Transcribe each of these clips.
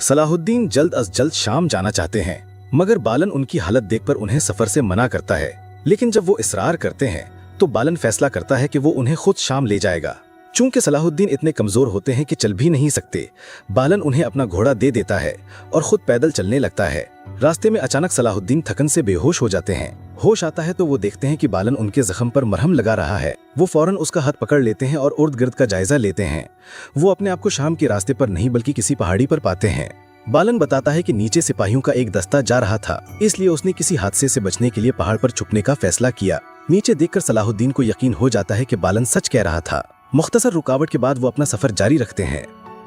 सलाहुद्दीन जल्द अज जल्द शाम जाना चाहते हैं, मगर बालन उनकी हालत देखकर उन्हें सफर से मना करता है। लेकिन जब वो इसरार करते हैं तो बालन फैसला करता है कि वो उन्हें खुद शाम ले जाएगा। चूंकि सलाहुद्दीन इतने कमजोर होते हैं कि चल भी नहीं सकते, बालन उन्हें अपना घोड़ा दे देता है और खुद पैदल चलने लगता है। रास्ते में अचानक सलाहुद्दीन थकन से बेहोश हो जाते हैं। होश आता है तो वो देखते हैं कि बालन उनके जख्म पर मरहम लगा रहा है। वो फौरन उसका हाथ पकड़ लेते हैं और इर्द गिर्द का जायजा लेते हैं। वो अपने आप को शाम के रास्ते पर नहीं बल्कि किसी पहाड़ी पर पाते हैं। बालन बताता है कि नीचे सिपाहियों का एक दस्ता जा रहा था, इसलिए उसने किसी हादसे से बचने के लिए पहाड़ पर छुपने का फैसला किया। नीचे देखकर सलाहुद्दीन को यकीन हो जाता है कि बालन सच कह रहा था। मुख्तसर रुकावट के बाद वो अपना सफर जारी रखते हैं।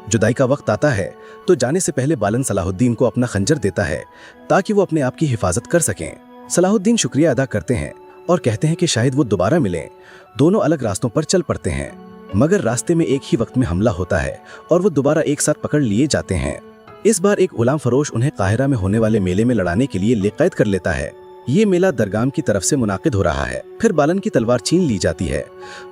जुदाई का वक्त आता है तो जाने से पहले बालन सलाहुद्दीन को अपना खंजर देता है ताकि वो अपने आप की हिफाजत कर सकें। सलाहुद्दीन शुक्रिया अदा करते हैं और कहते हैं कि शायद वो दोबारा मिलें। दोनों अलग रास्तों पर चल पड़ते हैं, मगर रास्ते में एक ही वक्त में हमला होता है और वो दोबारा एक साथ पकड़ लिए जाते हैं। इस बार एक गुलाम फरोश उन्हें काहिरा में होने वाले मेले में लड़ाने के लिए कैद कर लेता है। ये मेला दरगाम की तरफ से मुनाकिद हो रहा है। फिर बालन की तलवार छीन ली जाती है।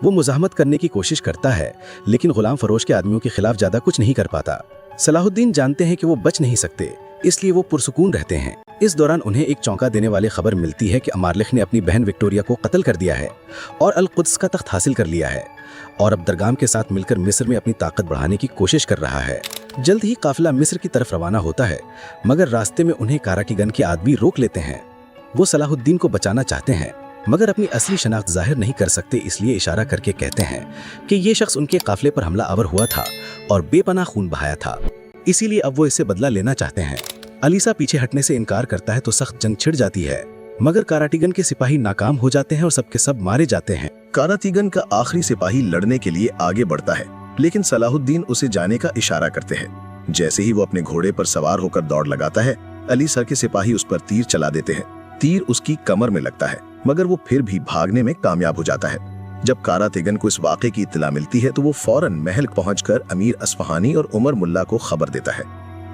वो मुजाहमत करने की कोशिश करता है, लेकिन गुलाम फरोश के आदमियों के खिलाफ ज्यादा कुछ नहीं कर पाता। सलाहुद्दीन जानते हैं कि वो बच नहीं सकते, इसलिए वो पुरसुकून रहते हैं। इस दौरान उन्हें एक चौंका देने वाली खबर मिलती है कि अमारलिख ने अपनी बहन विक्टोरिया को कत्ल कर दिया है और अल कुद्स का तख्त हासिल कर लिया है और अब दरगाम के साथ मिलकर मिस्र में अपनी ताकत बढ़ाने की कोशिश कर रहा है। जल्द ही काफिला मिस्र की तरफ रवाना होता है, मगर रास्ते में उन्हें काराटीगन के आदमी रोक लेते हैं। वो सलाहुद्दीन को बचाना चाहते हैं, मगर अपनी असली शनाख्त जाहिर नहीं कर सकते, इसलिए इशारा करके कहते हैं कि ये शख्स उनके काफिले पर हमला आवर हुआ था और बेपनाह खून बहाया था, इसीलिए अब वो इससे बदला लेना चाहते हैं। अलीसा पीछे हटने से इनकार करता है तो सख्त जंग छिड़ जाती है, मगर काराटीगन के सिपाही नाकाम हो जाते हैं और सबके सब मारे जाते हैं। कारातीगन का आखिरी सिपाही लड़ने के लिए आगे बढ़ता है, लेकिन सलाहुद्दीन उसे जाने का इशारा करते हैं। जैसे ही वो अपने घोड़े पर सवार होकर दौड़ लगाता है, अलीसा के सिपाही उस पर तीर चला देते हैं। तीर उसकी कमर में लगता है, मगर वो फिर भी भागने में कामयाब हो जाता है। जब कारातीगन को इस वाक़े की इत्तला मिलती है तो वो फौरन महल पहुंचकर अमीर अस्फहानी और उमर मुल्ला को खबर देता है।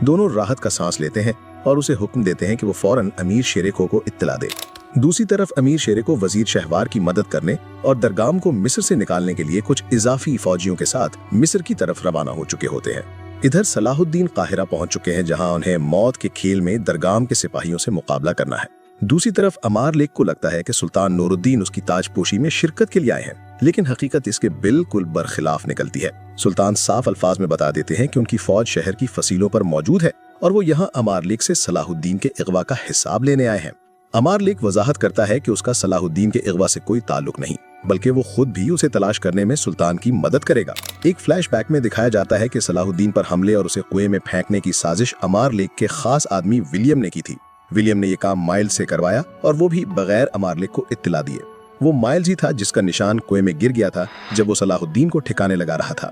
दोनों राहत का सांस लेते हैं और उसे हुक्म देते हैं कि वो फौरन अमीर शेरेको को इत्तला दे। दूसरी तरफ अमीर शेरेको वजीर शहवार की मदद करने और दरगाम को मिस्र से निकालने के लिए कुछ इजाफी फौजियों के साथ मिस्र की तरफ रवाना हो चुके होते हैं। इधर सलाहुद्दीन काहिरा पहुंच चुके हैं, जहां उन्हें मौत के खेल में दरगाम के सिपाहियों से मुकाबला करना है। दूसरी तरफ अमारलिक को लगता है कि सुल्तान नूरुद्दीन उसकी ताजपोशी में शिरकत के लिए आए हैं, लेकिन हकीकत इसके बिल्कुल बरखिलाफ निकलती है। सुल्तान साफ अल्फाज में बता देते हैं कि उनकी फौज शहर की फसीलों पर मौजूद है और वो यहाँ अमारलिक से सलाहुद्दीन के इगवा का हिसाब लेने आए हैं। अमारलिक वजाहत करता है कि उसका सलाहुद्दीन के इगवा से कोई ताल्लुक नहीं, बल्कि वो खुद भी उसे तलाश करने में सुल्तान की मदद करेगा। एक फ्लैशबैक में दिखाया जाता है कि सलाहुद्दीन पर हमले और उसे कुएं में फेंकने की साजिश अमारलिक के खास आदमी विलियम ने की थी। विलियम ने ये काम माइल्स से करवाया और वो भी बगैर अमारलिक को इत्तला दिए। वो माइल्स ही था जिसका निशान कुएं में गिर गया था जब वो सलाहुद्दीन को ठिकाने लगा रहा था।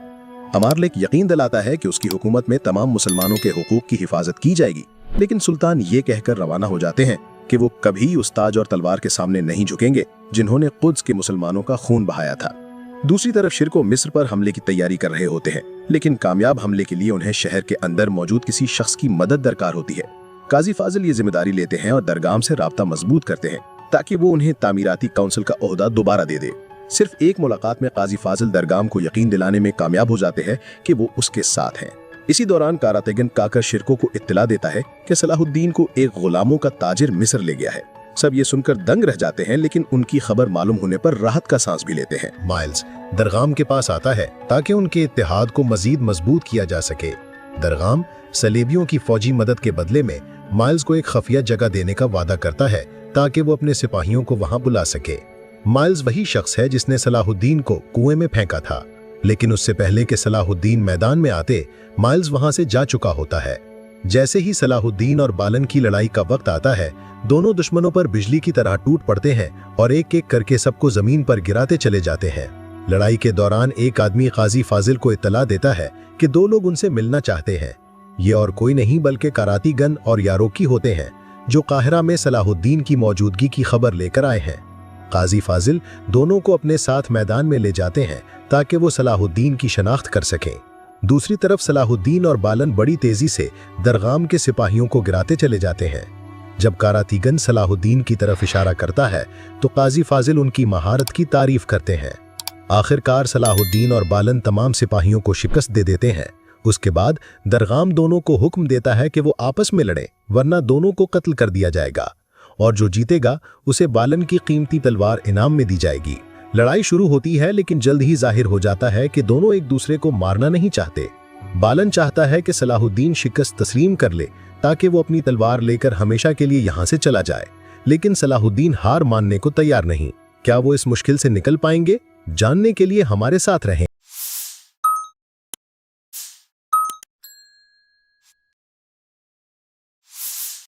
अमारलिक यकीन दिलाता है कि उसकी हुकूमत में तमाम मुसलमानों के हुकूक की हिफाजत की जाएगी, लेकिन सुल्तान ये कहकर रवाना हो जाते हैं कि वो कभी उस ताज और तलवार के सामने नहीं झुकेंगे जिन्होंने कुद्स के मुसलमानों का खून बहाया था। दूसरी तरफ शिरको मिस्र पर हमले की तैयारी कर रहे होते हैं, लेकिन कामयाब हमले के लिए उन्हें शहर के अंदर मौजूद किसी शख्स की मदद दरकार होती है। काजी फाजिल ये जिम्मेदारी लेते हैं और दरगाम से राब्ता मजबूत करते हैं ताकि वो उन्हें तामीराती काउंसिल का ओहदा दोबारा दे दे। सिर्फ एक मुलाकात में काजी फाजिल दरगाम को यकीन दिलाने में कामयाब हो जाते हैं कि वो उसके साथ हैं। इसी दौरान कारातीगन काकर शिरको को इत्तला देता है कि सलाहुद्दीन को एक गुलामों का ताजिर मिस्र ले गया है। सब ये सुनकर दंग रह जाते हैं, लेकिन उनकी खबर मालूम होने पर राहत का सांस भी लेते हैं। माइल्स दरगाम के पास आता है ताकि उनके इत्तेहाद को मजीद मजबूत किया जा सके। दरगाम सलेबियों की फौजी मदद के बदले में माइल्स को एक खफिया जगह देने का वादा करता है ताकि वो अपने सिपाहियों को वहां बुला सके। माइल्स वही शख्स है जिसने सलाहुद्दीन को कुएं में फेंका था, लेकिन उससे पहले कि सलाहुद्दीन मैदान में आते माइल्स वहां से जा चुका होता है। जैसे ही सलाहुद्दीन और बालन की लड़ाई का वक्त आता है, दोनों दुश्मनों पर बिजली की तरह टूट पड़ते हैं और एक एक करके सबको जमीन पर गिराते चले जाते हैं। लड़ाई के दौरान एक आदमी काजी फाजिल को इत्तला देता है कि दो लोग उनसे मिलना चाहते हैं। ये और कोई नहीं बल्कि कारातीगन और यारोकी होते हैं, जो काहिरा में सलाहुद्दीन की मौजूदगी की खबर लेकर आए हैं। काजी फाजिल दोनों को अपने साथ मैदान में ले जाते हैं ताकि वो सलाहुद्दीन की शनाख्त कर सकें। दूसरी तरफ सलाहुद्दीन और बालन बड़ी तेजी से दरगाम के सिपाहियों को गिराते चले जाते हैं। जब कारातीगन सलाहुद्दीन की तरफ इशारा करता है तो काजी फाजिल उनकी महारत की तारीफ करते हैं। आखिरकार सलाहुद्दीन और बालन तमाम सिपाहियों को शिकस्त दे देते हैं। उसके बाद दरगाम दोनों को हुक्म देता है कि वो आपस में लड़ें, वरना दोनों को कत्ल कर दिया जाएगा और जो जीतेगा उसे बालन की कीमती तलवार इनाम में दी जाएगी। लड़ाई शुरू होती है, लेकिन जल्द ही जाहिर हो जाता है कि दोनों एक दूसरे को मारना नहीं चाहते। बालन चाहता है कि सलाहुद्दीन शिकस्त तस्लीम कर ले ताकि वो अपनी तलवार लेकर हमेशा के लिए यहाँ से चला जाए, लेकिन सलाहुद्दीन हार मानने को तैयार नहीं। क्या वो इस मुश्किल से निकल पाएंगे? जानने के लिए हमारे साथ रहें।